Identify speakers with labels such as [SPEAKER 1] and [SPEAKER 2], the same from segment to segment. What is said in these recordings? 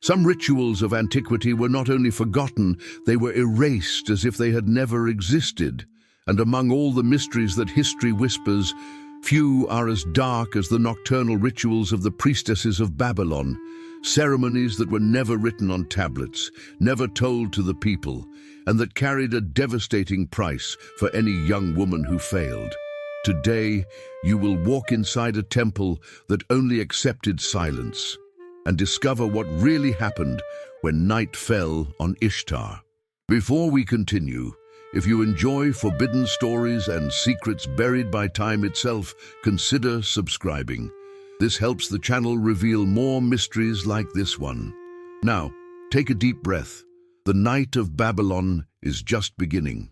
[SPEAKER 1] Some rituals of antiquity were not only forgotten, they were erased as if they had never existed. And among all the mysteries that history whispers, few are as dark as the nocturnal rituals of the priestesses of Babylon, ceremonies that were never written on tablets, never told to the people, and that carried a devastating price for any young woman who failed. Today, you will walk inside a temple that only accepted silence and discover what really happened when night fell on Ishtar. Before we continue, if you enjoy forbidden stories and secrets buried by time itself, consider subscribing. This helps the channel reveal more mysteries like this one. Now, take a deep breath. The night of Babylon is just beginning.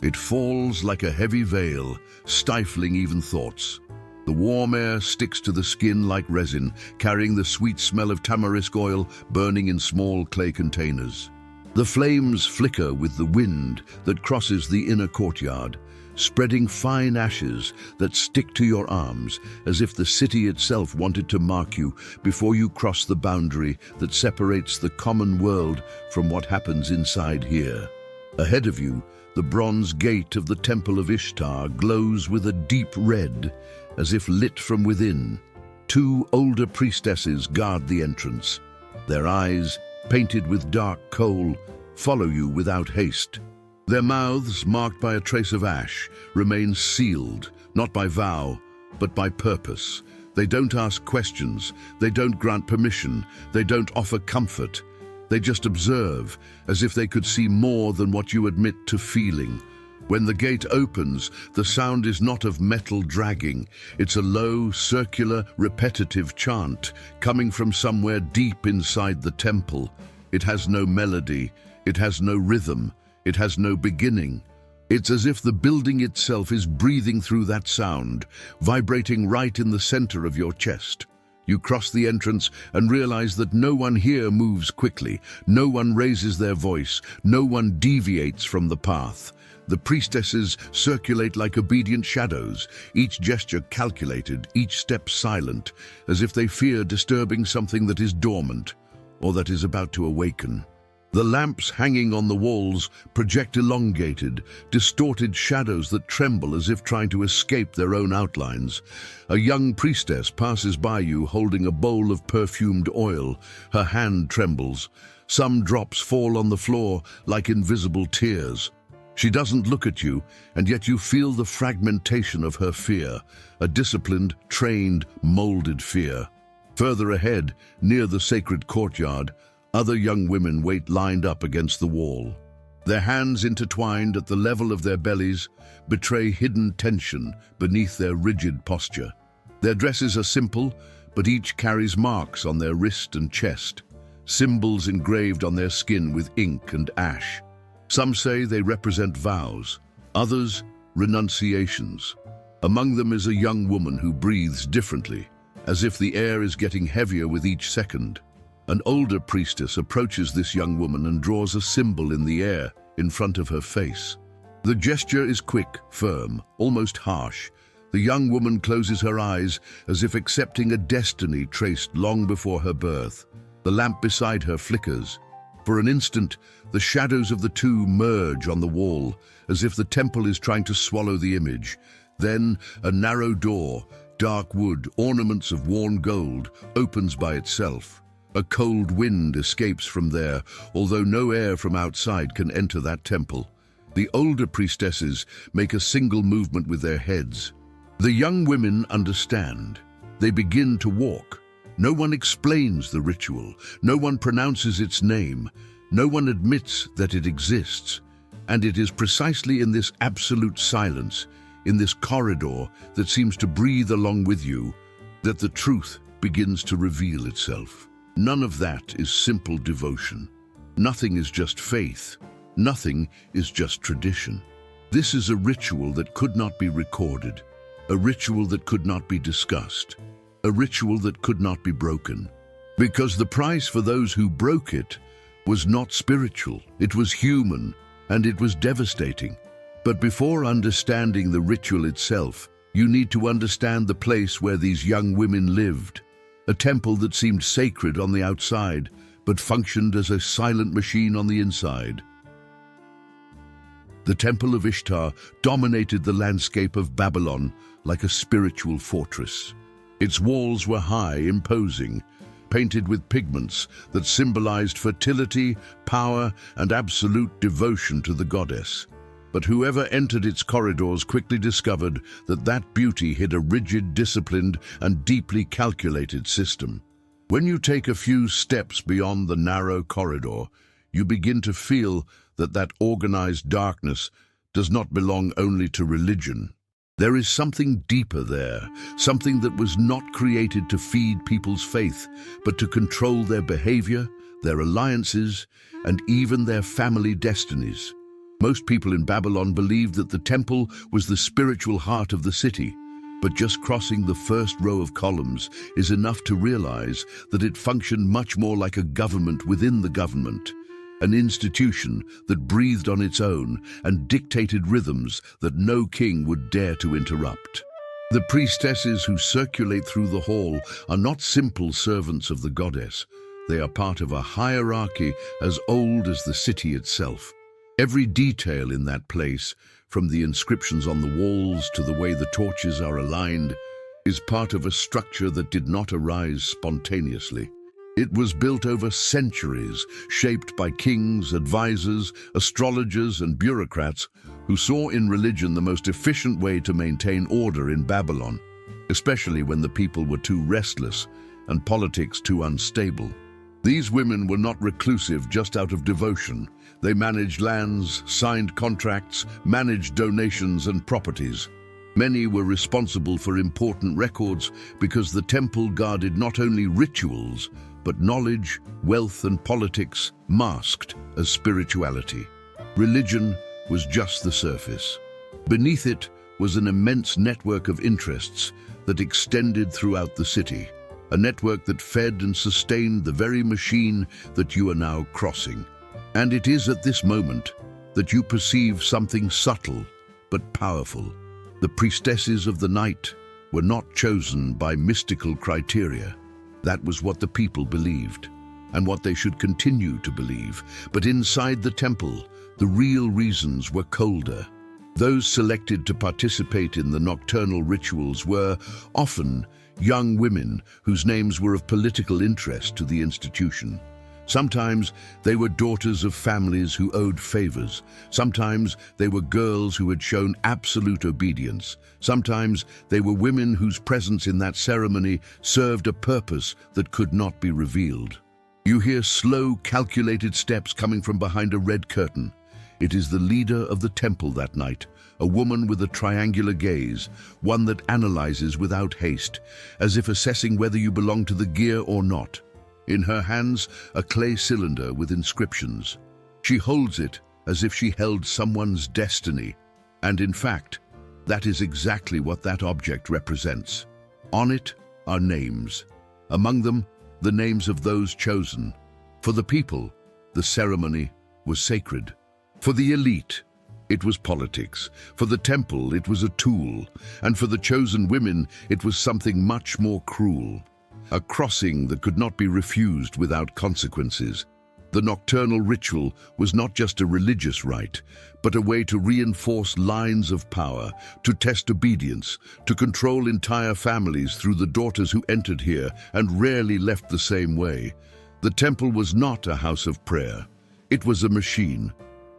[SPEAKER 1] It falls like a heavy veil, stifling even thoughts. The warm air sticks to the skin like resin, carrying the sweet smell of tamarisk oil burning in small clay containers. The flames flicker with the wind that crosses the inner courtyard, spreading fine ashes that stick to your arms as if the city itself wanted to mark you before you cross the boundary that separates the common world from what happens inside here. Ahead of you, the bronze gate of the Temple of Ishtar glows with a deep red, as if lit from within. Two older priestesses guard the entrance. Their eyes, painted with dark coal, follow you without haste. Their mouths, marked by a trace of ash, remain sealed, not by vow, but by purpose. They don't ask questions, they don't grant permission, they don't offer comfort. They just observe, as if they could see more than what you admit to feeling. When the gate opens, the sound is not of metal dragging. It's a low, circular, repetitive chant coming from somewhere deep inside the temple. It has no melody, it has no rhythm, it has no beginning. It's as if the building itself is breathing through that sound, vibrating right in the center of your chest. You cross the entrance and realize that no one here moves quickly, no one raises their voice, no one deviates from the path. The priestesses circulate like obedient shadows, each gesture calculated, each step silent, as if they fear disturbing something that is dormant or that is about to awaken. The lamps hanging on the walls project elongated, distorted shadows that tremble as if trying to escape their own outlines. A young priestess passes by you holding a bowl of perfumed oil. Her hand trembles. Some drops fall on the floor like invisible tears. She doesn't look at you, and yet you feel the fragmentation of her fear, a disciplined, trained, molded fear. Further ahead, near the sacred courtyard, other young women wait lined up against the wall. Their hands intertwined at the level of their bellies betray hidden tension beneath their rigid posture. Their dresses are simple, but each carries marks on their wrist and chest, symbols engraved on their skin with ink and ash. Some say they represent vows, others renunciations. Among them is a young woman who breathes differently, as if the air is getting heavier with each second. An older priestess approaches this young woman and draws a symbol in the air in front of her face. The gesture is quick, firm, almost harsh. The young woman closes her eyes as if accepting a destiny traced long before her birth. The lamp beside her flickers. For an instant, the shadows of the two merge on the wall, as if the temple is trying to swallow the image. Then, a narrow door, dark wood, ornaments of worn gold, opens by itself. A cold wind escapes from there, although no air from outside can enter that temple. The older priestesses make a single movement with their heads. The young women understand. They begin to walk. No one explains the ritual. No one pronounces its name. No one admits that it exists. And it is precisely in this absolute silence, in this corridor that seems to breathe along with you, that the truth begins to reveal itself. None of that is simple devotion. Nothing is just faith. Nothing is just tradition. This is a ritual that could not be recorded, a ritual that could not be discussed, a ritual that could not be broken. Because the price for those who broke it was not spiritual, it was human, and it was devastating. But before understanding the ritual itself, you need to understand the place where these young women lived. a temple that seemed sacred on the outside, but functioned as a silent machine on the inside. The Temple of Ishtar dominated the landscape of Babylon like a spiritual fortress. Its walls were high, imposing, painted with pigments that symbolized fertility, power, and absolute devotion to the goddess. But whoever entered its corridors quickly discovered that that beauty hid a rigid, disciplined, and deeply calculated system. When you take a few steps beyond the narrow corridor, you begin to feel that organized darkness does not belong only to religion. There is something deeper there, something that was not created to feed people's faith, but to control their behavior, their alliances, and even their family destinies. Most people in Babylon believed that the temple was the spiritual heart of the city, but just crossing the first row of columns is enough to realize that it functioned much more like a government within the government, an institution that breathed on its own and dictated rhythms that no king would dare to interrupt. The priestesses who circulate through the hall are not simple servants of the goddess. They are part of a hierarchy as old as the city itself. Every detail in that place, from the inscriptions on the walls to the way the torches are aligned, is part of a structure that did not arise spontaneously. It was built over centuries, shaped by kings, advisors, astrologers, and bureaucrats who saw in religion the most efficient way to maintain order in Babylon, especially when the people were too restless and politics too unstable. These women were not reclusive just out of devotion. They managed lands, signed contracts, managed donations and properties. Many were responsible for important records because the temple guarded not only rituals, but knowledge, wealth, and politics masked as spirituality. Religion was just the surface. Beneath it was an immense network of interests that extended throughout the city, a network that fed and sustained the very machine that you are now crossing. And it is at this moment that you perceive something subtle but powerful. The priestesses of the night were not chosen by mystical criteria. That was what the people believed, and what they should continue to believe. But inside the temple, the real reasons were colder. Those selected to participate in the nocturnal rituals were often young women whose names were of political interest to the institution. Sometimes they were daughters of families who owed favors. Sometimes they were girls who had shown absolute obedience. Sometimes they were women whose presence in that ceremony served a purpose that could not be revealed. You hear slow, calculated steps coming from behind a red curtain. It is the leader of the temple that night, a woman with a triangular gaze, one that analyzes without haste, as if assessing whether you belong to the gear or not. In her hands, a clay cylinder with inscriptions. She holds it as if she held someone's destiny, and in fact, that is exactly what that object represents. On it are names. Among them, the names of those chosen. For the people, the ceremony was sacred. For the elite, it was politics. For the temple, it was a tool. And for the chosen women, it was something much more cruel. A crossing that could not be refused without consequences. The nocturnal ritual was not just a religious rite, but a way to reinforce lines of power, to test obedience, to control entire families through the daughters who entered here and rarely left the same way. The temple was not a house of prayer. It was a machine,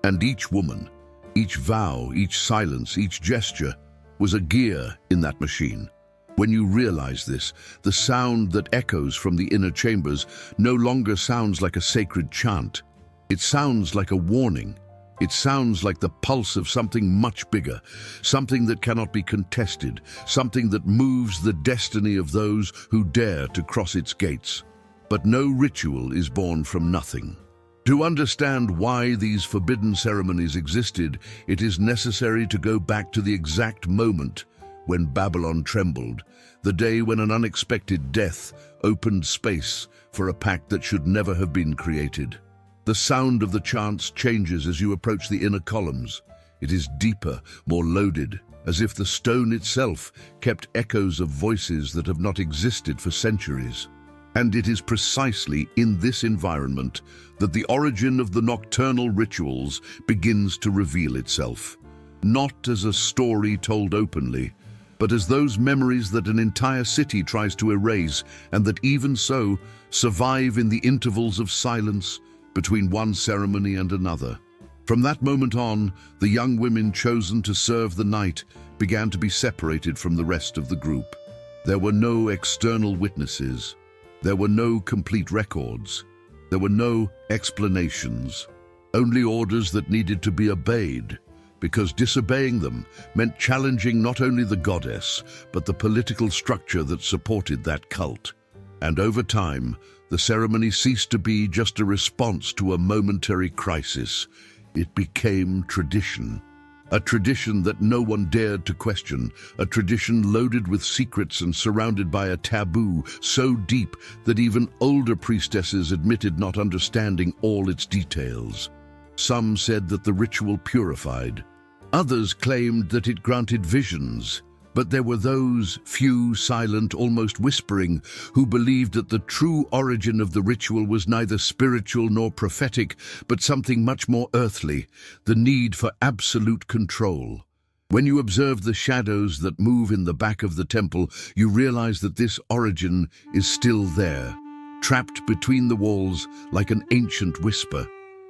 [SPEAKER 1] and each woman, each vow, each silence, each gesture was a gear in that machine. When you realize this, the sound that echoes from the inner chambers no longer sounds like a sacred chant. It sounds like a warning. It sounds like the pulse of something much bigger, something that cannot be contested, something that moves the destiny of those who dare to cross its gates. But no ritual is born from nothing. To understand why these forbidden ceremonies existed, it is necessary to go back to the exact moment when Babylon trembled, the day when an unexpected death opened space for a pact that should never have been created. The sound of the chants changes as you approach the inner columns. It is deeper, more loaded, as if the stone itself kept echoes of voices that have not existed for centuries. And it is precisely in this environment that the origin of the nocturnal rituals begins to reveal itself. Not as a story told openly, but as those memories that an entire city tries to erase, and that even so survive in the intervals of silence between one ceremony and another. From that moment on, the young women chosen to serve the night began to be separated from the rest of the group. There were no external witnesses. There were no complete records. There were no explanations. Only orders that needed to be obeyed, because disobeying them meant challenging not only the goddess, but the political structure that supported that cult. And over time, the ceremony ceased to be just a response to a momentary crisis. It became tradition. A tradition that no one dared to question, a tradition loaded with secrets and surrounded by a taboo so deep that even older priestesses admitted not understanding all its details. Some said that the ritual purified. Others claimed that it granted visions. But there were those, few, silent, almost whispering, who believed that the true origin of the ritual was neither spiritual nor prophetic, but something much more earthly, the need for absolute control. When you observe the shadows that move in the back of the temple, you realize that this origin is still there, trapped between the walls like an ancient whisper,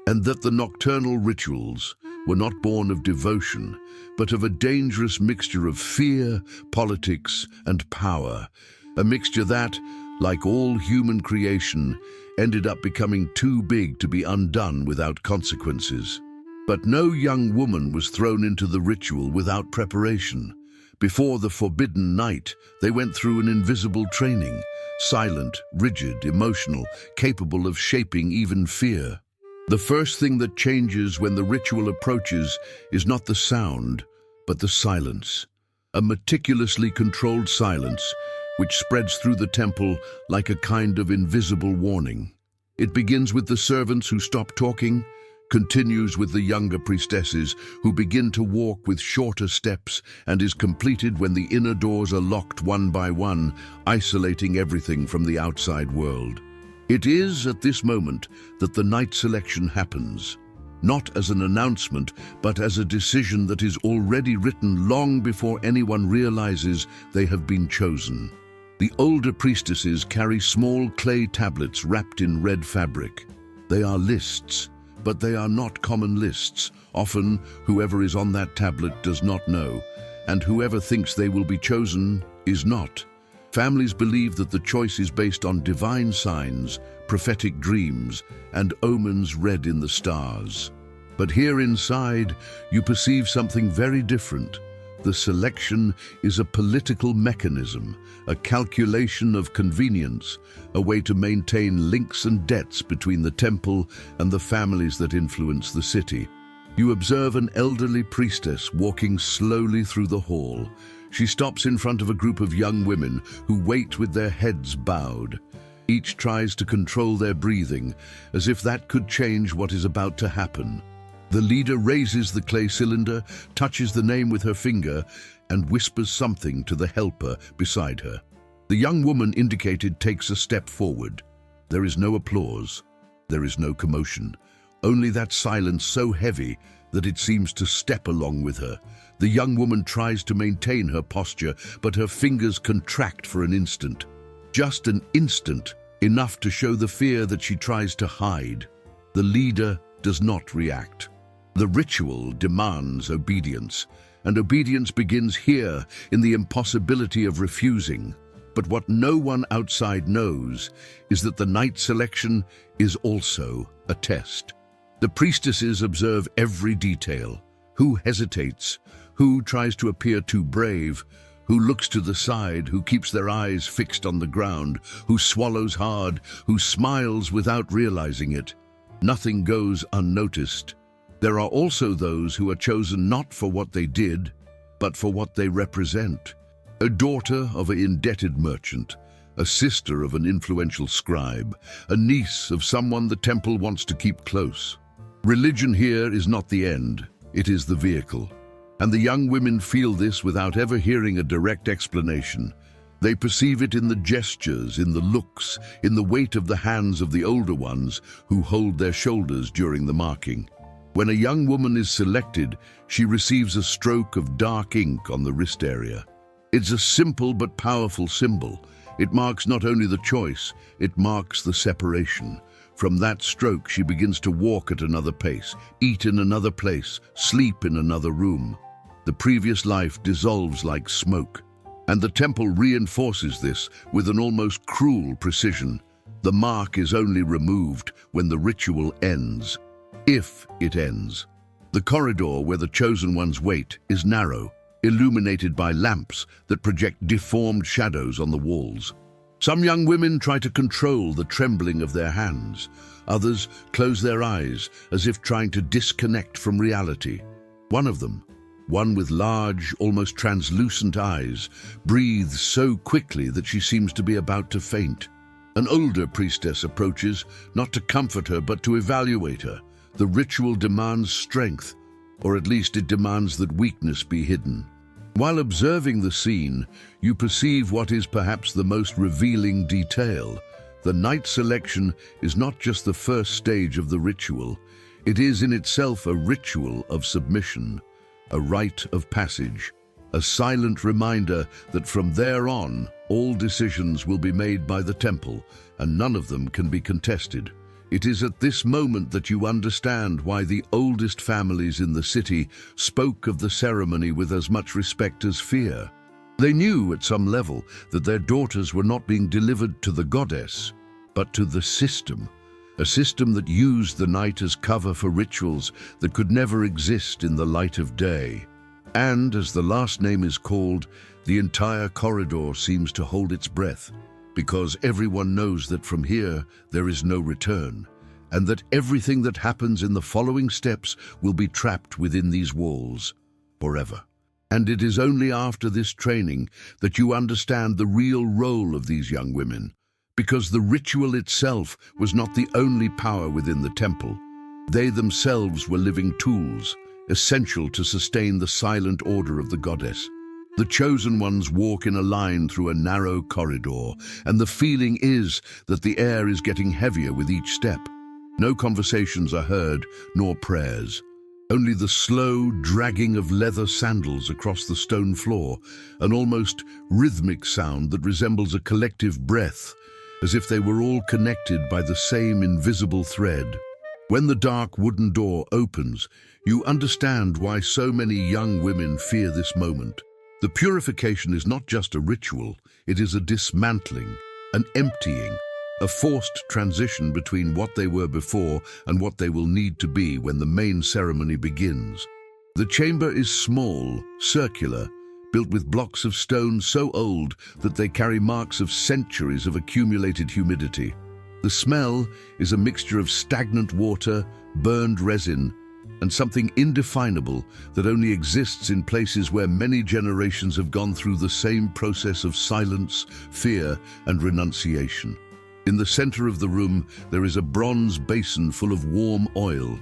[SPEAKER 1] and that the nocturnal rituals were not born of devotion, but of a dangerous mixture of fear, politics, and power. A mixture that, like all human creation, ended up becoming too big to be undone without consequences. But no young woman was thrown into the ritual without preparation. Before the forbidden night, they went through an invisible training, silent, rigid, emotional, capable of shaping even fear. The first thing that changes when the ritual approaches is not the sound, but the silence. A meticulously controlled silence which spreads through the temple like a kind of invisible warning. It begins with the servants who stop talking, continues with the younger priestesses who begin to walk with shorter steps, and is completed when the inner doors are locked one by one, isolating everything from the outside world. It is at this moment that the night selection happens, not as an announcement, but as a decision that is already written long before anyone realizes they have been chosen. The older priestesses carry small clay tablets wrapped in red fabric. They are lists, but they are not common lists. Often, whoever is on that tablet does not know, and whoever thinks they will be chosen is not. Families believe that the choice is based on divine signs, prophetic dreams, and omens read in the stars. But here inside, you perceive something very different. The selection is a political mechanism, a calculation of convenience, a way to maintain links and debts between the temple and the families that influence the city. You observe an elderly priestess walking slowly through the hall. She stops in front of a group of young women who wait with their heads bowed. Each tries to control their breathing, as if that could change what is about to happen. The leader raises the clay cylinder, touches the name with her finger, and whispers something to the helper beside her. The young woman indicated takes a step forward. There is no applause. There is no commotion. Only that silence so heavy that it seems to step along with her. The young woman tries to maintain her posture, but her fingers contract for an instant. Just an instant, enough to show the fear that she tries to hide. The leader does not react. The ritual demands obedience, and obedience begins here in the impossibility of refusing. But what no one outside knows is that the night selection is also a test. The priestesses observe every detail. Who hesitates? Who tries to appear too brave? Who looks to the side? Who keeps their eyes fixed on the ground? Who swallows hard? Who smiles without realizing it? Nothing goes unnoticed. There are also those who are chosen not for what they did, but for what they represent. A daughter of an indebted merchant, a sister of an influential scribe, a niece of someone the temple wants to keep close. Religion here is not the end. it is the vehicle. And the young women feel this without ever hearing a direct explanation. They perceive it in the gestures, in the looks, in the weight of the hands of the older ones who hold their shoulders during the marking. When a young woman is selected, she receives a stroke of dark ink on the wrist area. It's a simple but powerful symbol. It marks not only the choice, it marks the separation. From that stroke, she begins to walk at another pace, eat in another place, sleep in another room. The previous life dissolves like smoke, and the temple reinforces this with an almost cruel precision. The mark is only removed when the ritual ends, if it ends. The corridor where the chosen ones wait is narrow, illuminated by lamps that project deformed shadows on the walls. Some young women try to control the trembling of their hands. Others close their eyes as if trying to disconnect from reality. One of them, one with large, almost translucent eyes, breathes so quickly that she seems to be about to faint. An older priestess approaches, not to comfort her but to evaluate her. The ritual demands strength, or at least it demands that weakness be hidden. While observing the scene, you perceive what is perhaps the most revealing detail. The knight selection is not just the first stage of the ritual. It is in itself a ritual of submission, a rite of passage, a silent reminder that from there on, all decisions will be made by the temple, and none of them can be contested. It is at this moment that you understand why the oldest families in the city spoke of the ceremony with as much respect as fear. They knew at some level that their daughters were not being delivered to the goddess, but to the system, a system that used the night as cover for rituals that could never exist in the light of day. And as the last name is called, the entire corridor seems to hold its breath, because everyone knows that from here there is no return, and that everything that happens in the following steps will be trapped within these walls forever. And it is only after this training that you understand the real role of these young women, because the ritual itself was not the only power within the temple. They themselves were living tools, essential to sustain the silent order of the goddess. The chosen ones walk in a line through a narrow corridor, and the feeling is that the air is getting heavier with each step. No conversations are heard, nor prayers. Only the slow dragging of leather sandals across the stone floor, an almost rhythmic sound that resembles a collective breath, as if they were all connected by the same invisible thread. When the dark wooden door opens, you understand why so many young women fear this moment. The purification is not just a ritual, it is a dismantling, an emptying, a forced transition between what they were before and what they will need to be when the main ceremony begins. The chamber is small, circular, built with blocks of stone so old that they carry marks of centuries of accumulated humidity. The smell is a mixture of stagnant water, burned resin, and something indefinable that only exists in places where many generations have gone through the same process of silence, fear, and renunciation. In the center of the room, there is a bronze basin full of warm oil.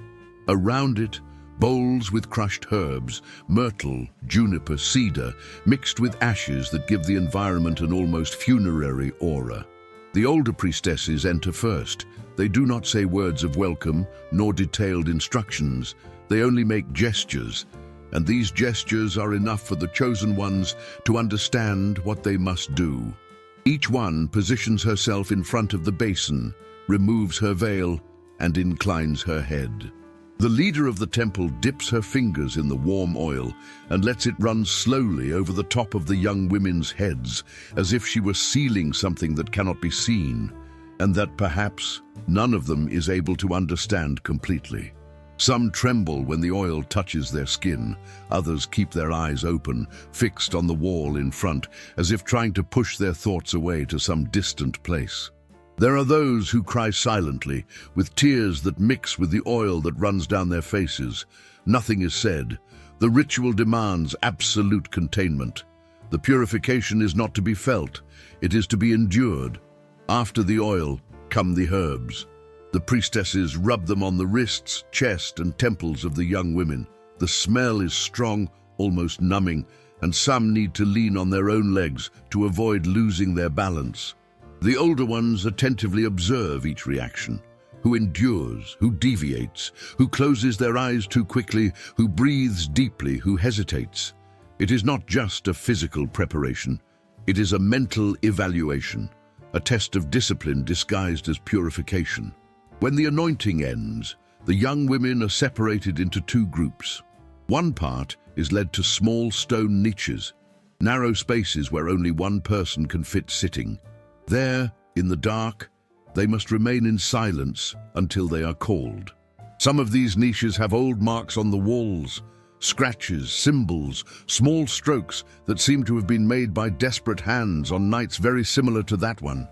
[SPEAKER 1] Around it, bowls with crushed herbs, myrtle, juniper, cedar, mixed with ashes that give the environment an almost funerary aura. The older priestesses enter first. They do not say words of welcome, nor detailed instructions. They only make gestures, and these gestures are enough for the chosen ones to understand what they must do. Each one positions herself in front of the basin, removes her veil, and inclines her head. The leader of the temple dips her fingers in the warm oil and lets it run slowly over the top of the young women's heads, as if she were sealing something that cannot be seen, and that perhaps none of them is able to understand completely. Some tremble when the oil touches their skin. Others keep their eyes open, fixed on the wall in front, as if trying to push their thoughts away to some distant place. There are those who cry silently, with tears that mix with the oil that runs down their faces. Nothing is said. The ritual demands absolute containment. The purification is not to be felt, it is to be endured. After the oil come the herbs. The priestesses rub them on the wrists, chest, and temples of the young women. The smell is strong, almost numbing, and some need to lean on their own legs to avoid losing their balance. The older ones attentively observe each reaction. Who endures, who deviates, who closes their eyes too quickly, who breathes deeply, who hesitates. It is not just a physical preparation. It is a mental evaluation, a test of discipline disguised as purification. When the anointing ends, the young women are separated into two groups. One part is led to small stone niches, narrow spaces where only one person can fit sitting. There, in the dark, they must remain in silence until they are called. Some of these niches have old marks on the walls, scratches, symbols, small strokes that seem to have been made by desperate hands on nights very similar to that one.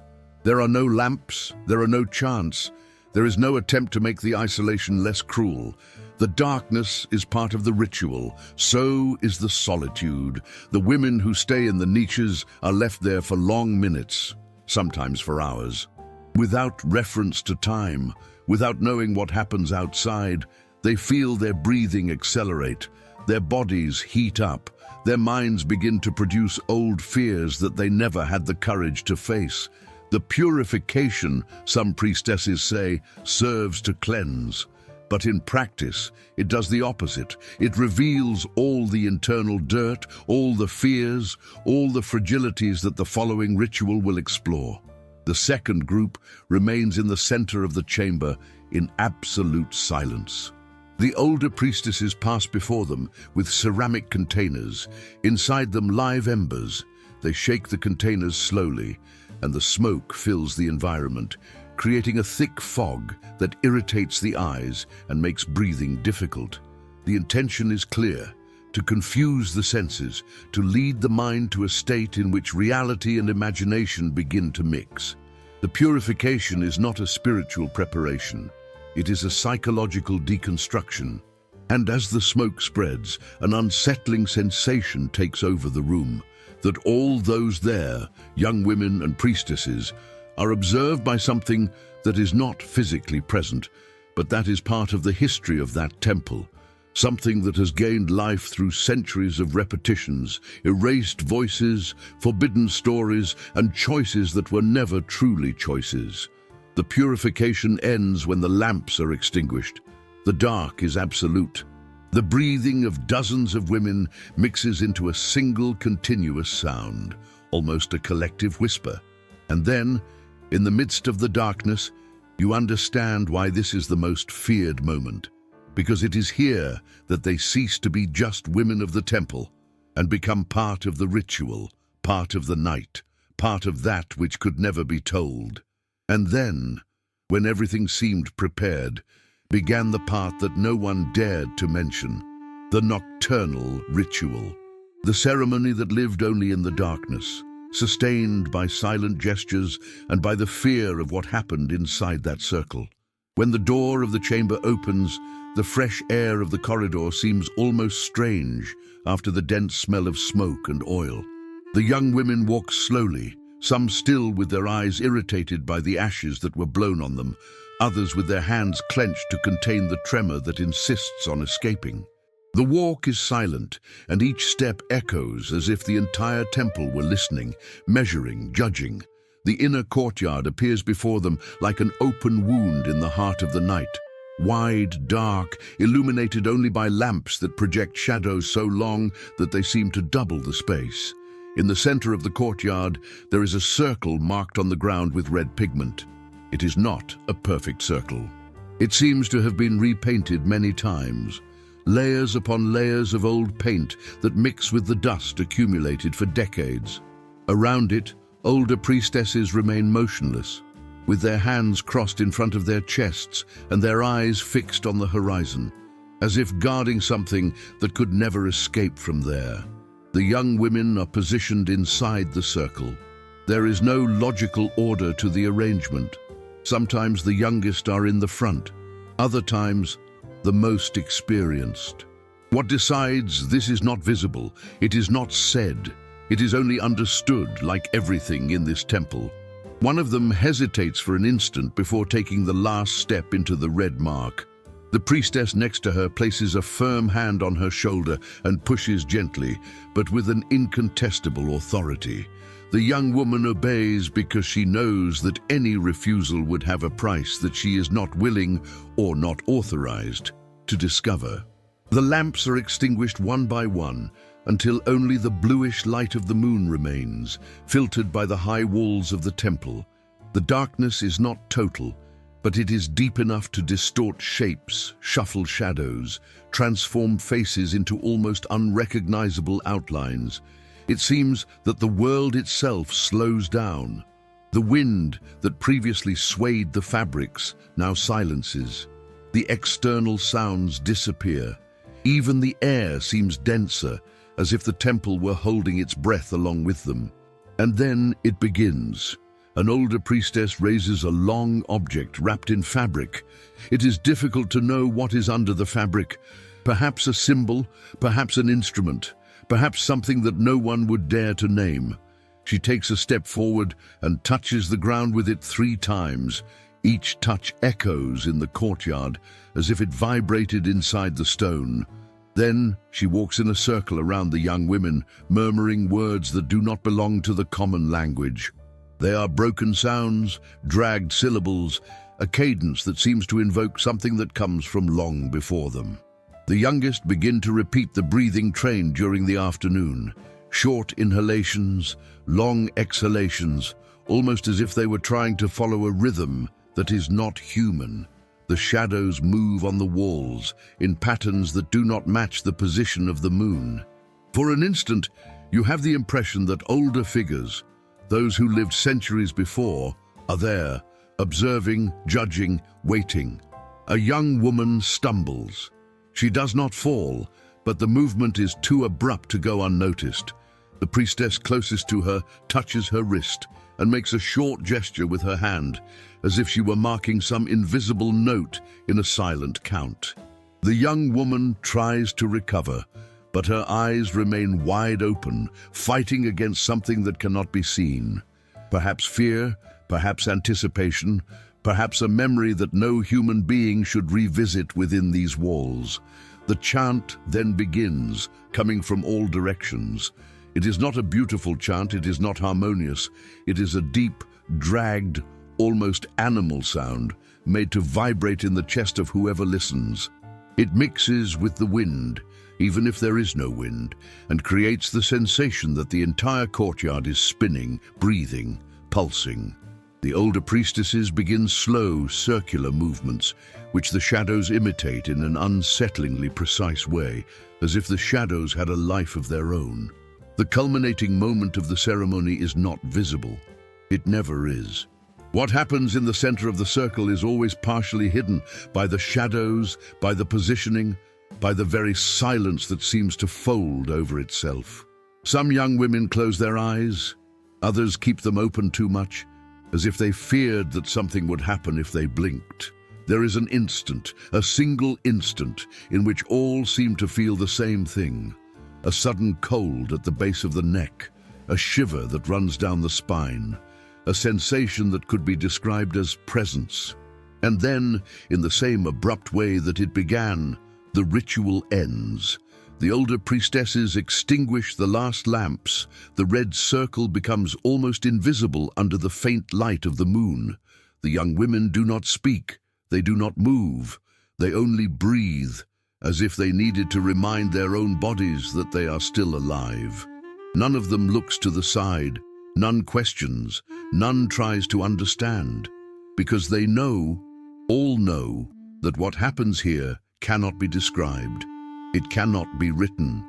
[SPEAKER 1] There are no lamps, there are no chants, there is no attempt to make the isolation less cruel. The darkness is part of the ritual, so is the solitude. The women who stay in the niches are left there for long minutes, sometimes for hours. Without reference to time, without knowing what happens outside, they feel their breathing accelerate, their bodies heat up, their minds begin to produce old fears that they never had the courage to face. The purification, some priestesses say, serves to cleanse. But in practice, it does the opposite. It reveals all the internal dirt, all the fears, all the fragilities that the following ritual will explore. The second group remains in the center of the chamber in absolute silence. The older priestesses pass before them with ceramic containers, inside them live embers. They shake the containers slowly, and the smoke fills the environment, creating a thick fog that irritates the eyes and makes breathing difficult. The intention is clear: to confuse the senses, to lead the mind to a state in which reality and imagination begin to mix. The purification is not a spiritual preparation. It is a psychological deconstruction. And as the smoke spreads, an unsettling sensation takes over the room, that all those there, young women and priestesses, are observed by something that is not physically present, but that is part of the history of that temple. Something that has gained life through centuries of repetitions, erased voices, forbidden stories, and choices that were never truly choices. The purification ends when the lamps are extinguished. The dark is absolute. The breathing of dozens of women mixes into a single continuous sound, almost a collective whisper. And then, in the midst of the darkness, you understand why this is the most feared moment. Because it is here that they cease to be just women of the temple and become part of the ritual, part of the night, part of that which could never be told. And then, when everything seemed prepared, began the part that no one dared to mention, the nocturnal ritual, the ceremony that lived only in the darkness, sustained by silent gestures and by the fear of what happened inside that circle. When the door of the chamber opens, the fresh air of the corridor seems almost strange after the dense smell of smoke and oil. The young women walk slowly, some still with their eyes irritated by the ashes that were blown on them, others with their hands clenched to contain the tremor that insists on escaping. The walk is silent, and each step echoes as if the entire temple were listening, measuring, judging. The inner courtyard appears before them like an open wound in the heart of the night. Wide, dark, illuminated only by lamps that project shadows so long that they seem to double the space. In the center of the courtyard, there is a circle marked on the ground with red pigment. It is not a perfect circle. It seems to have been repainted many times. Layers upon layers of old paint that mix with the dust accumulated for decades. Around it, older priestesses remain motionless, with their hands crossed in front of their chests and their eyes fixed on the horizon, as if guarding something that could never escape from there. The young women are positioned inside the circle. There is no logical order to the arrangement. Sometimes the youngest are in the front, other times the most experienced. What decides this is not visible, it is not said, it is only understood, like everything in this temple. One of them hesitates for an instant before taking the last step into the red mark. The priestess next to her places a firm hand on her shoulder and pushes gently, but with an incontestable authority. The young woman obeys because she knows that any refusal would have a price that she is not willing or not authorized to discover. The lamps are extinguished one by one until only the bluish light of the moon remains, filtered by the high walls of the temple. The darkness is not total, but it is deep enough to distort shapes, shuffle shadows, transform faces into almost unrecognizable outlines. It seems that the world itself slows down. The wind that previously swayed the fabrics now silences. The external sounds disappear. Even the air seems denser, as if the temple were holding its breath along with them. And then it begins. An older priestess raises a long object wrapped in fabric. It is difficult to know what is under the fabric. Perhaps a symbol, perhaps an instrument, perhaps something that no one would dare to name. She takes a step forward and touches the ground with it 3 times. Each touch echoes in the courtyard as if it vibrated inside the stone. Then she walks in a circle around the young women, murmuring words that do not belong to the common language. They are broken sounds, dragged syllables, a cadence that seems to invoke something that comes from long before them. The youngest begin to repeat the breathing train during the afternoon. Short inhalations, long exhalations, almost as if they were trying to follow a rhythm that is not human. The shadows move on the walls in patterns that do not match the position of the moon. For an instant, you have the impression that older figures, those who lived centuries before, are there, observing, judging, waiting. A young woman stumbles. She does not fall, but the movement is too abrupt to go unnoticed. The priestess closest to her touches her wrist and makes a short gesture with her hand, as if she were marking some invisible note in a silent count. The young woman tries to recover, but her eyes remain wide open, fighting against something that cannot be seen. Perhaps fear, perhaps anticipation, perhaps a memory that no human being should revisit within these walls. The chant then begins, coming from all directions. It is not a beautiful chant, it is not harmonious. It is a deep, dragged, almost animal sound, made to vibrate in the chest of whoever listens. It mixes with the wind, even if there is no wind, and creates the sensation that the entire courtyard is spinning, breathing, pulsing. The older priestesses begin slow, circular movements, which the shadows imitate in an unsettlingly precise way, as if the shadows had a life of their own. The culminating moment of the ceremony is not visible. It never is. What happens in the center of the circle is always partially hidden by the shadows, by the positioning, by the very silence that seems to fold over itself. Some young women close their eyes, others keep them open too much, as if they feared that something would happen if they blinked. There is an instant, a single instant, in which all seem to feel the same thing. A sudden cold at the base of the neck, a shiver that runs down the spine, a sensation that could be described as presence. And then, in the same abrupt way that it began, the ritual ends. The older priestesses extinguish the last lamps. The red circle becomes almost invisible under the faint light of the moon. The young women do not speak. They do not move. They only breathe, as if they needed to remind their own bodies that they are still alive. None of them looks to the side. None questions. None tries to understand. Because they know, all know, that what happens here cannot be described. It cannot be written.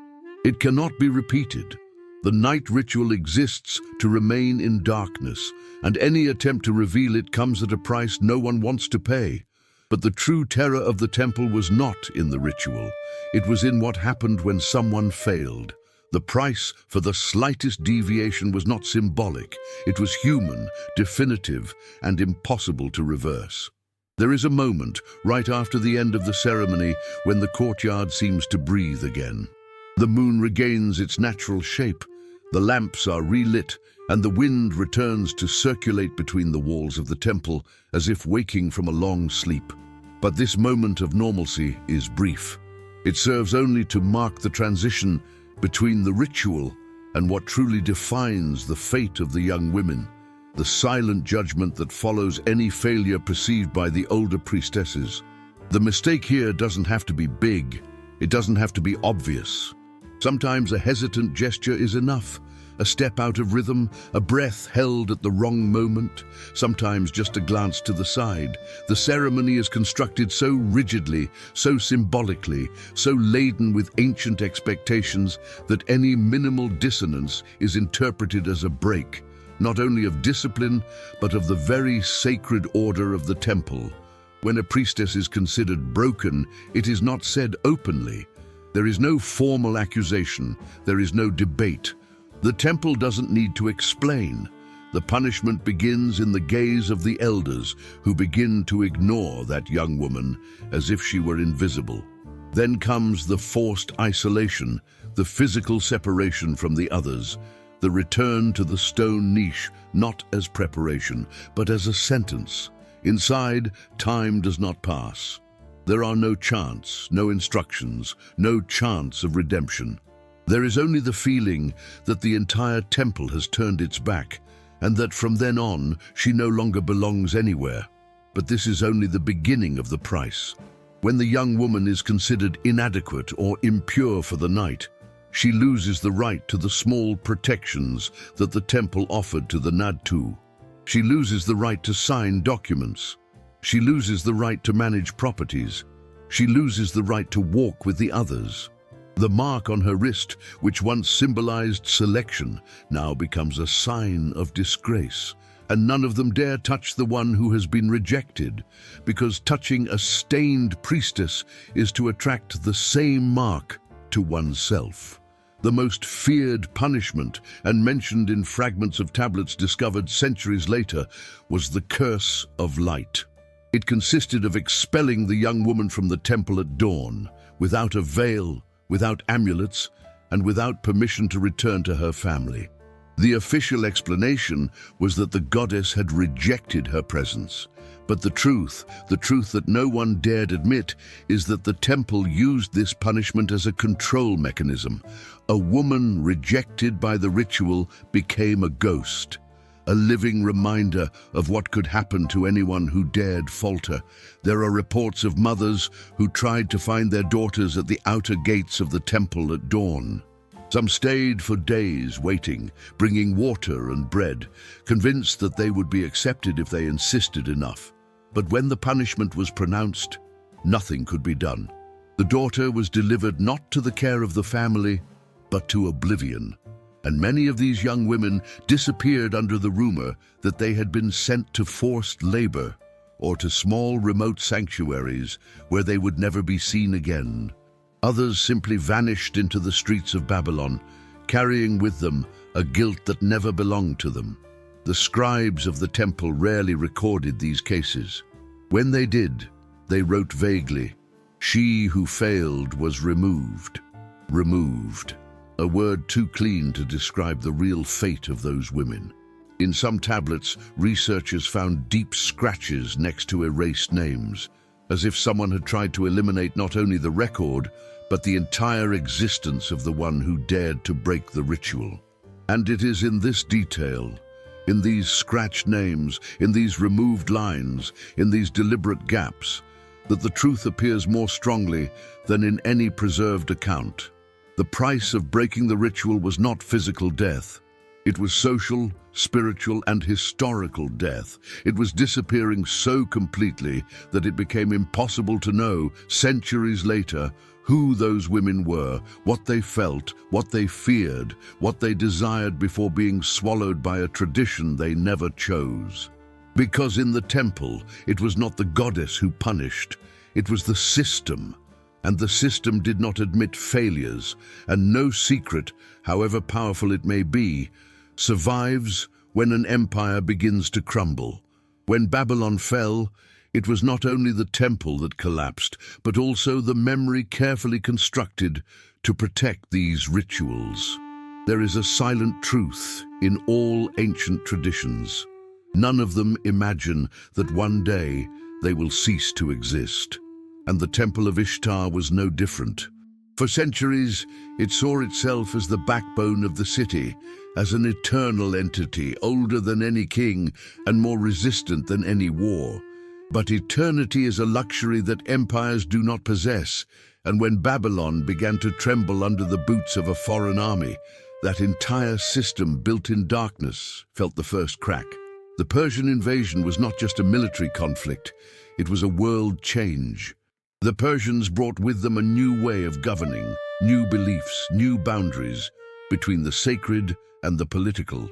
[SPEAKER 1] It cannot be repeated. The night ritual exists to remain in darkness, and any attempt to reveal it comes at a price no one wants to pay. But the true terror of the temple was not in the ritual. It was in what happened when someone failed. The price for the slightest deviation was not symbolic. It was human, definitive, and impossible to reverse. There is a moment, right after the end of the ceremony, when the courtyard seems to breathe again. The moon regains its natural shape, the lamps are relit, and the wind returns to circulate between the walls of the temple, as if waking from a long sleep. But this moment of normalcy is brief. It serves only to mark the transition between the ritual and what truly defines the fate of the young women, the silent judgment that follows any failure perceived by the older priestesses. The mistake here doesn't have to be big. It doesn't have to be obvious. Sometimes a hesitant gesture is enough. A step out of rhythm, a breath held at the wrong moment, sometimes just a glance to the side. The ceremony is constructed so rigidly, so symbolically, so laden with ancient expectations that any minimal dissonance is interpreted as a break, not only of discipline, but of the very sacred order of the temple. When a priestess is considered broken, it is not said openly. There is no formal accusation, there is no debate. The temple doesn't need to explain. The punishment begins in the gaze of the elders, who begin to ignore that young woman as if she were invisible. Then comes the forced isolation, the physical separation from the others, the return to the stone niche, not as preparation, but as a sentence. Inside, time does not pass. There are no chants, no instructions, no chance of redemption. There is only the feeling that the entire temple has turned its back, and that from then on she no longer belongs anywhere. But this is only the beginning of the price. When the young woman is considered inadequate or impure for the night, she loses the right to the small protections that the temple offered to the Nadtu. She loses the right to sign documents. She loses the right to manage properties. She loses the right to walk with the others. The mark on her wrist, which once symbolized selection, now becomes a sign of disgrace. And none of them dare touch the one who has been rejected, because touching a stained priestess is to attract the same mark to oneself. The most feared punishment, and mentioned in fragments of tablets discovered centuries later, was the curse of light. It consisted of expelling the young woman from the temple at dawn, without a veil, without amulets, and without permission to return to her family. The official explanation was that the goddess had rejected her presence. But the truth that no one dared admit, is that the temple used this punishment as a control mechanism. A woman rejected by the ritual became a ghost, a living reminder of what could happen to anyone who dared falter. There are reports of mothers who tried to find their daughters at the outer gates of the temple at dawn. Some stayed for days waiting, bringing water and bread, convinced that they would be accepted if they insisted enough. But when the punishment was pronounced, nothing could be done. The daughter was delivered not to the care of the family, but to oblivion. And many of these young women disappeared under the rumor that they had been sent to forced labor or to small remote sanctuaries where they would never be seen again. Others simply vanished into the streets of Babylon, carrying with them a guilt that never belonged to them. The scribes of the temple rarely recorded these cases. When they did, they wrote vaguely, "She who failed was removed." Removed. A word too clean to describe the real fate of those women. In some tablets, researchers found deep scratches next to erased names, as if someone had tried to eliminate not only the record, but the entire existence of the one who dared to break the ritual. And it is in this detail, in these scratched names, in these removed lines, in these deliberate gaps, that the truth appears more strongly than in any preserved account. The price of breaking the ritual was not physical death. It was social, spiritual, and historical death. It was disappearing so completely that it became impossible to know, centuries later, who those women were, what they felt, what they feared, what they desired before being swallowed by a tradition they never chose. Because in the temple, it was not the goddess who punished, it was the system. And the system did not admit failures, and no secret, however powerful it may be, survives when an empire begins to crumble. When Babylon fell, it was not only the temple that collapsed, but also the memory carefully constructed to protect these rituals. There is a silent truth in all ancient traditions. None of them imagine that one day they will cease to exist. And the Temple of Ishtar was no different. For centuries, it saw itself as the backbone of the city, as an eternal entity, older than any king and more resistant than any war. But eternity is a luxury that empires do not possess, and when Babylon began to tremble under the boots of a foreign army, that entire system built in darkness felt the first crack. The Persian invasion was not just a military conflict, it was a world change. The Persians brought with them a new way of governing, new beliefs, new boundaries between the sacred and the political.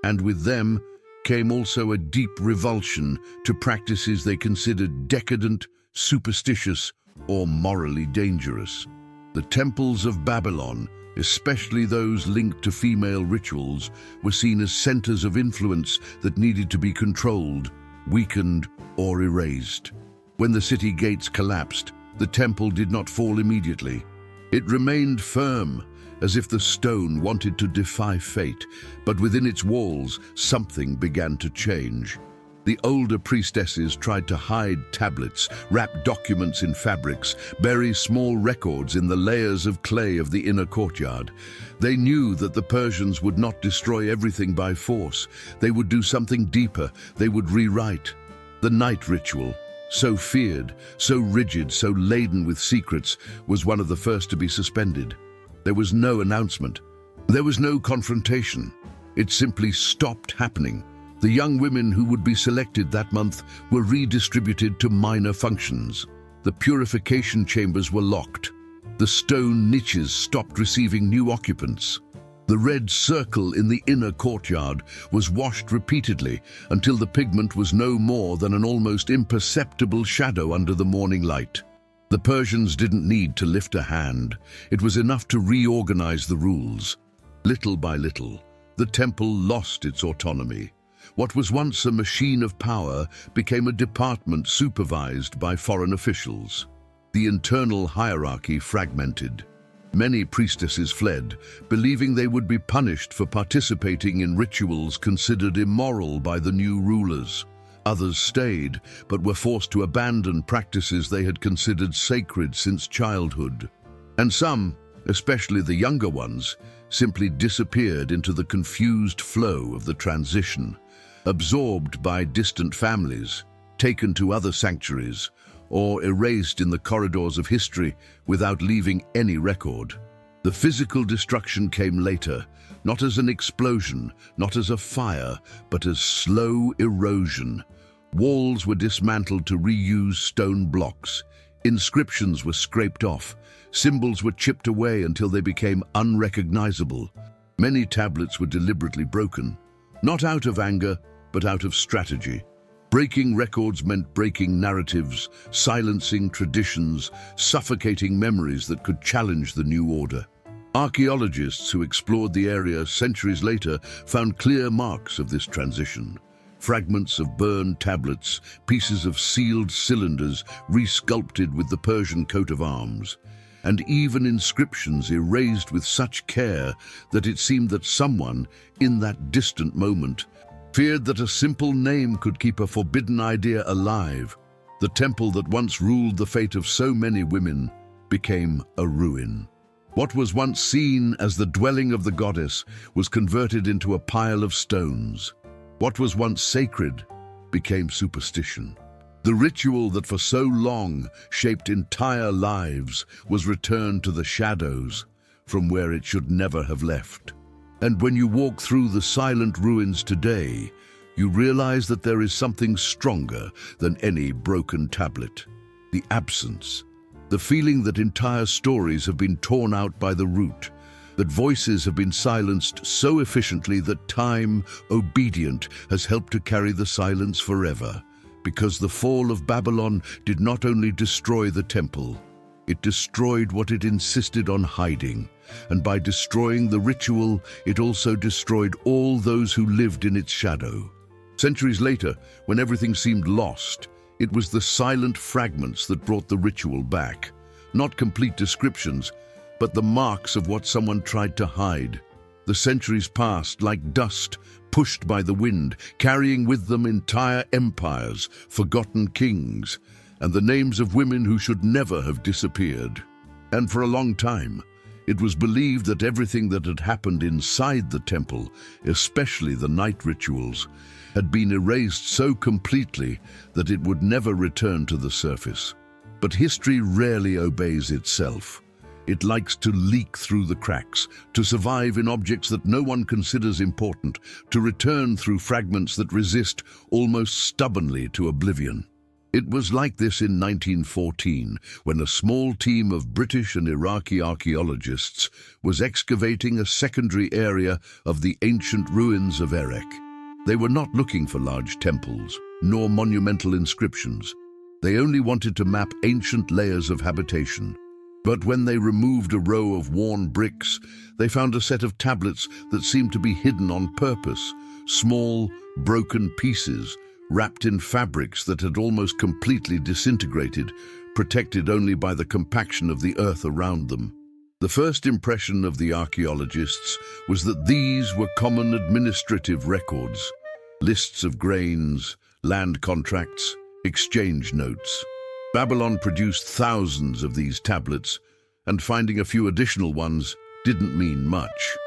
[SPEAKER 1] And with them came also a deep revulsion to practices they considered decadent, superstitious, or morally dangerous. The temples of Babylon, especially those linked to female rituals, were seen as centers of influence that needed to be controlled, weakened, or erased. When the city gates collapsed, the temple did not fall immediately. It remained firm, as if the stone wanted to defy fate, but within its walls, something began to change. The older priestesses tried to hide tablets, wrap documents in fabrics, bury small records in the layers of clay of the inner courtyard. They knew that the Persians would not destroy everything by force. They would do something deeper. They would rewrite. The night ritual, so feared, so rigid, so laden with secrets, was one of the first to be suspended. There was no announcement. There was no confrontation. It simply stopped happening. The young women who would be selected that month were redistributed to minor functions. The purification chambers were locked. The stone niches stopped receiving new occupants. The red circle in the inner courtyard was washed repeatedly until the pigment was no more than an almost imperceptible shadow under the morning light. The Persians didn't need to lift a hand. It was enough to reorganize the rules. Little by little, the temple lost its autonomy. What was once a machine of power became a department supervised by foreign officials. The internal hierarchy fragmented. Many priestesses fled, believing they would be punished for participating in rituals considered immoral by the new rulers. Others stayed, but were forced to abandon practices they had considered sacred since childhood. And some, especially the younger ones, simply disappeared into the confused flow of the transition, absorbed by distant families, taken to other sanctuaries, or erased in the corridors of history without leaving any record. The physical destruction came later, not as an explosion, not as a fire, but as slow erosion. Walls were dismantled to reuse stone blocks. Inscriptions were scraped off. Symbols were chipped away until they became unrecognizable. Many tablets were deliberately broken, not out of anger, but out of strategy. Breaking records meant breaking narratives, silencing traditions, suffocating memories that could challenge the new order. Archaeologists who explored the area centuries later found clear marks of this transition. Fragments of burned tablets, pieces of sealed cylinders resculpted with the Persian coat of arms, and even inscriptions erased with such care that it seemed that someone, in that distant moment, feared that a simple name could keep a forbidden idea alive. The temple that once ruled the fate of so many women became a ruin. What was once seen as the dwelling of the goddess was converted into a pile of stones. What was once sacred became superstition. The ritual that for so long shaped entire lives was returned to the shadows, from where it should never have left. And when you walk through the silent ruins today, you realize that there is something stronger than any broken tablet. The absence. The feeling that entire stories have been torn out by the root, that voices have been silenced so efficiently that time, obedient, has helped to carry the silence forever. Because the fall of Babylon did not only destroy the temple, it destroyed what it insisted on hiding. And by destroying the ritual, it also destroyed all those who lived in its shadow. Centuries later, when everything seemed lost, it was the silent fragments that brought the ritual back. Not complete descriptions, but the marks of what someone tried to hide. The centuries passed like dust, pushed by the wind, carrying with them entire empires, forgotten kings, and the names of women who should never have disappeared. And for a long time, it was believed that everything that had happened inside the temple, especially the night rituals, had been erased so completely that it would never return to the surface. But history rarely obeys itself. It likes to leak through the cracks, to survive in objects that no one considers important, to return through fragments that resist almost stubbornly to oblivion. It was like this in 1914, when a small team of British and Iraqi archaeologists was excavating a secondary area of the ancient ruins of Erech. They were not looking for large temples, nor monumental inscriptions. They only wanted to map ancient layers of habitation. But when they removed a row of worn bricks, they found a set of tablets that seemed to be hidden on purpose, small, broken pieces, wrapped in fabrics that had almost completely disintegrated, protected only by the compaction of the earth around them. The first impression of the archaeologists was that these were common administrative records, lists of grains, land contracts, exchange notes. Babylon produced thousands of these tablets, and finding a few additional ones didn't mean much.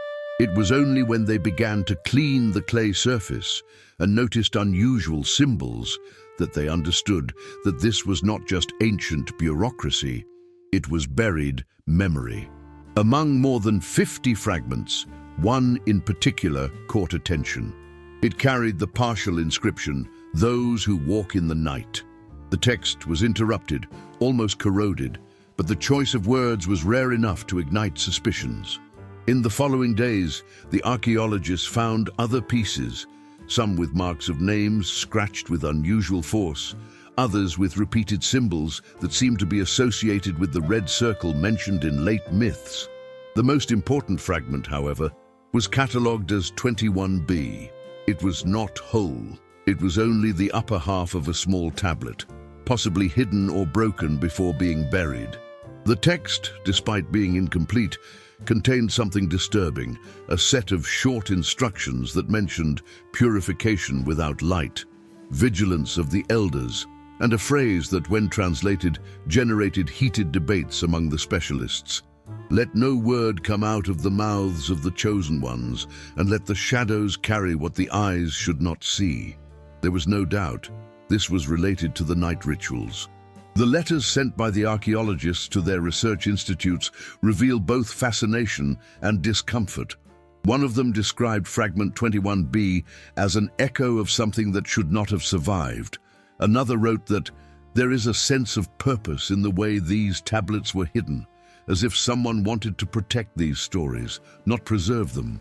[SPEAKER 1] It was only when they began to clean the clay surface and noticed unusual symbols that they understood that this was not just ancient bureaucracy, it was buried memory. Among more than 50 fragments, one in particular caught attention. It carried the partial inscription, "Those who walk in the night." The text was interrupted, almost corroded, but the choice of words was rare enough to ignite suspicions. In the following days, the archaeologists found other pieces, some with marks of names scratched with unusual force, others with repeated symbols that seemed to be associated with the red circle mentioned in late myths. The most important fragment, however, was catalogued as 21b. It was not whole. It was only the upper half of a small tablet, possibly hidden or broken before being buried. The text, despite being incomplete, contained something disturbing, a set of short instructions that mentioned purification without light, vigilance of the elders, and a phrase that, when translated, generated heated debates among the specialists. "Let no word come out of the mouths of the chosen ones, and let the shadows carry what the eyes should not see." There was no doubt this was related to the night rituals. The letters sent by the archaeologists to their research institutes reveal both fascination and discomfort. One of them described fragment 21b as an echo of something that should not have survived. Another wrote that there is a sense of purpose in the way these tablets were hidden, as if someone wanted to protect these stories, not preserve them.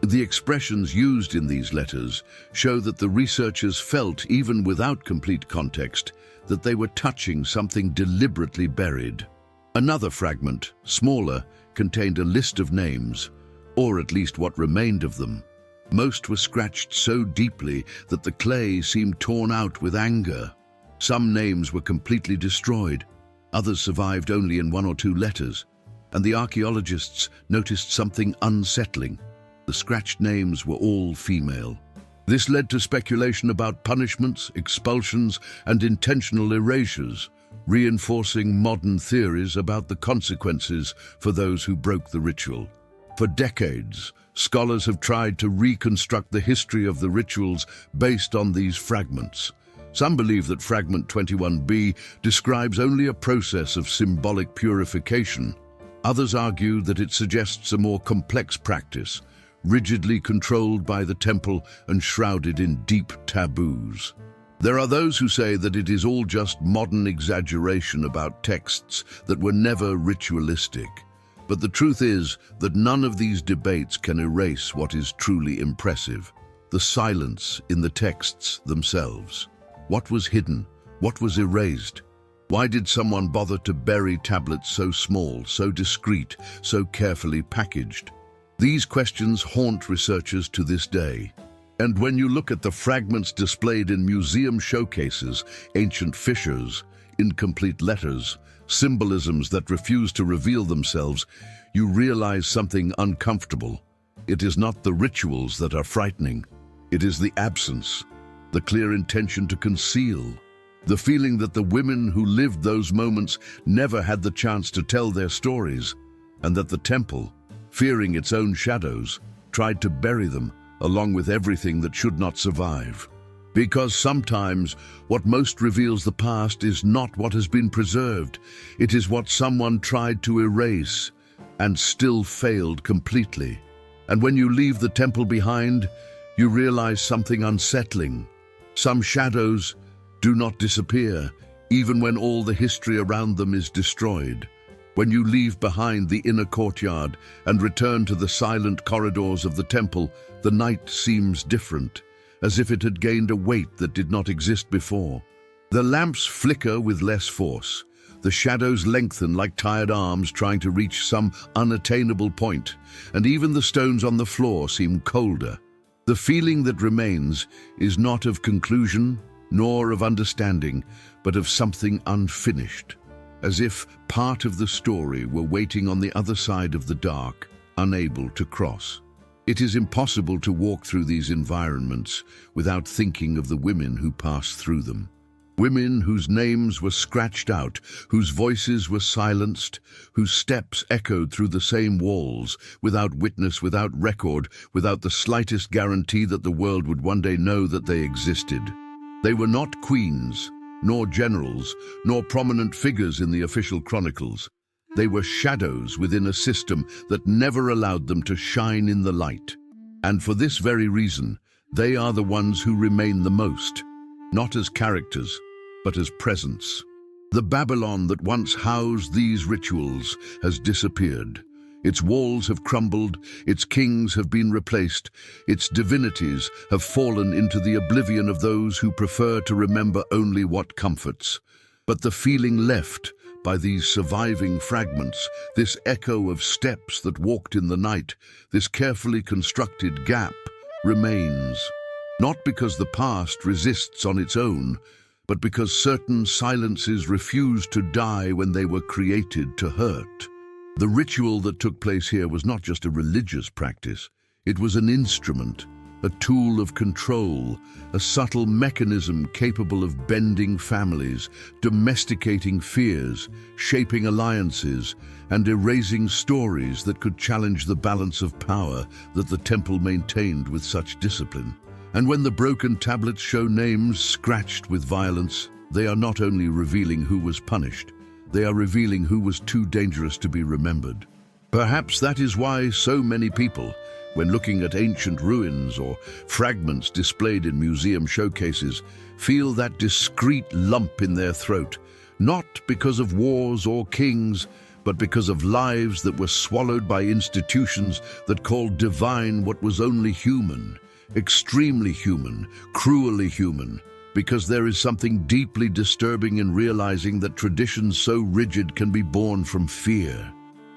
[SPEAKER 1] The expressions used in these letters show that the researchers felt, even without complete context, that they were touching something deliberately buried. Another fragment, smaller, contained a list of names, or at least what remained of them. Most were scratched so deeply that the clay seemed torn out with anger. Some names were completely destroyed, others survived only in one or two letters, and the archaeologists noticed something unsettling. The scratched names were all female. This led to speculation about punishments, expulsions, and intentional erasures, reinforcing modern theories about the consequences for those who broke the ritual. For decades, scholars have tried to reconstruct the history of the rituals based on these fragments. Some believe that fragment 21b describes only a process of symbolic purification. Others argue that it suggests a more complex practice, rigidly controlled by the temple and shrouded in deep taboos. There are those who say that it is all just modern exaggeration about texts that were never ritualistic. But the truth is that none of these debates can erase what is truly impressive: the silence in the texts themselves. What was hidden? What was erased? Why did someone bother to bury tablets so small, so discreet, so carefully packaged? These questions haunt researchers to this day. And when you look at the fragments displayed in museum showcases, ancient fissures, incomplete letters, symbolisms that refuse to reveal themselves, you realize something uncomfortable. It is not the rituals that are frightening. It is the absence, the clear intention to conceal, the feeling that the women who lived those moments never had the chance to tell their stories, and that the temple, fearing its own shadows, tried to bury them along with everything that should not survive. Because sometimes what most reveals the past is not what has been preserved, it is what someone tried to erase and still failed completely. And when you leave the temple behind, you realize something unsettling. Some shadows do not disappear, even when all the history around them is destroyed. When you leave behind the inner courtyard and return to the silent corridors of the temple, the night seems different, as if it had gained a weight that did not exist before. The lamps flicker with less force. The shadows lengthen like tired arms trying to reach some unattainable point, and even the stones on the floor seem colder. The feeling that remains is not of conclusion, nor of understanding, but of something unfinished, as if part of the story were waiting on the other side of the dark, unable to cross. It is impossible to walk through these environments without thinking of the women who passed through them. Women whose names were scratched out, whose voices were silenced, whose steps echoed through the same walls, without witness, without record, without the slightest guarantee that the world would one day know that they existed. They were not queens, nor generals, nor prominent figures in the official chronicles. They were shadows within a system that never allowed them to shine in the light. And for this very reason, they are the ones who remain the most, not as characters, but as presence. The Babylon that once housed these rituals has disappeared. Its walls have crumbled, its kings have been replaced, its divinities have fallen into the oblivion of those who prefer to remember only what comforts. But the feeling left by these surviving fragments, this echo of steps that walked in the night, this carefully constructed gap, remains. Not because the past resists on its own, but because certain silences refuse to die when they were created to hurt. The ritual that took place here was not just a religious practice. It was an instrument, a tool of control, a subtle mechanism capable of bending families, domesticating fears, shaping alliances, and erasing stories that could challenge the balance of power that the temple maintained with such discipline. And when the broken tablets show names scratched with violence, they are not only revealing who was punished, they are revealing who was too dangerous to be remembered. Perhaps that is why so many people, when looking at ancient ruins or fragments displayed in museum showcases, feel that discreet lump in their throat, not because of wars or kings, but because of lives that were swallowed by institutions that called divine what was only human, extremely human, cruelly human. Because there is something deeply disturbing in realizing that traditions so rigid can be born from fear,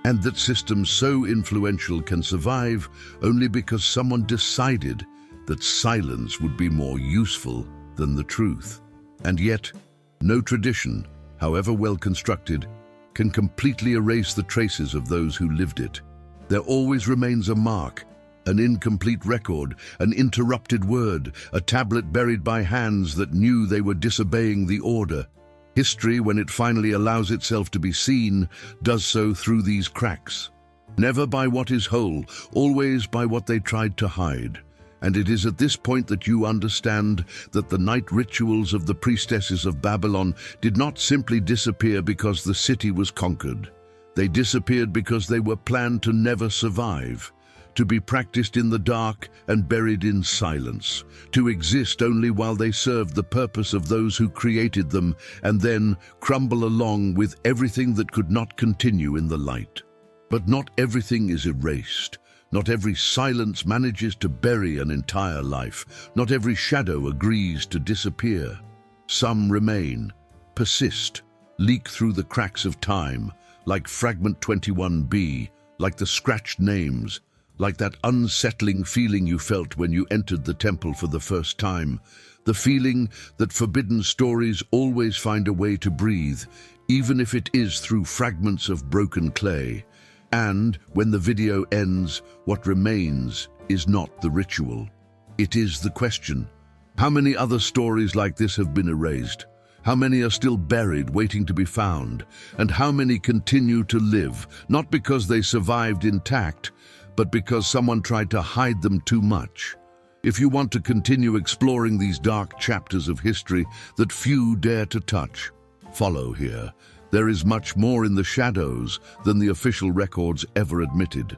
[SPEAKER 1] and that systems so influential can survive only because someone decided that silence would be more useful than the truth. And yet, no tradition, however well constructed, can completely erase the traces of those who lived it. There always remains a mark, an incomplete record, an interrupted word, a tablet buried by hands that knew they were disobeying the order. History, when it finally allows itself to be seen, does so through these cracks. Never by what is whole, always by what they tried to hide. And it is at this point that you understand that the night rituals of the priestesses of Babylon did not simply disappear because the city was conquered. They disappeared because they were planned to never survive, to be practiced in the dark and buried in silence, to exist only while they served the purpose of those who created them, and then crumble along with everything that could not continue in the light. But not everything is erased. Not every silence manages to bury an entire life. Not every shadow agrees to disappear. Some remain, persist, leak through the cracks of time, like Fragment 21b, like the scratched names, like that unsettling feeling you felt when you entered the temple for the first time, the feeling that forbidden stories always find a way to breathe, even if it is through fragments of broken clay. And when the video ends, what remains is not the ritual. It is the question. How many other stories like this have been erased? How many are still buried, waiting to be found? And how many continue to live, not because they survived intact, but because someone tried to hide them too much? If you want to continue exploring these dark chapters of history that few dare to touch, follow here. There is much more in the shadows than the official records ever admitted.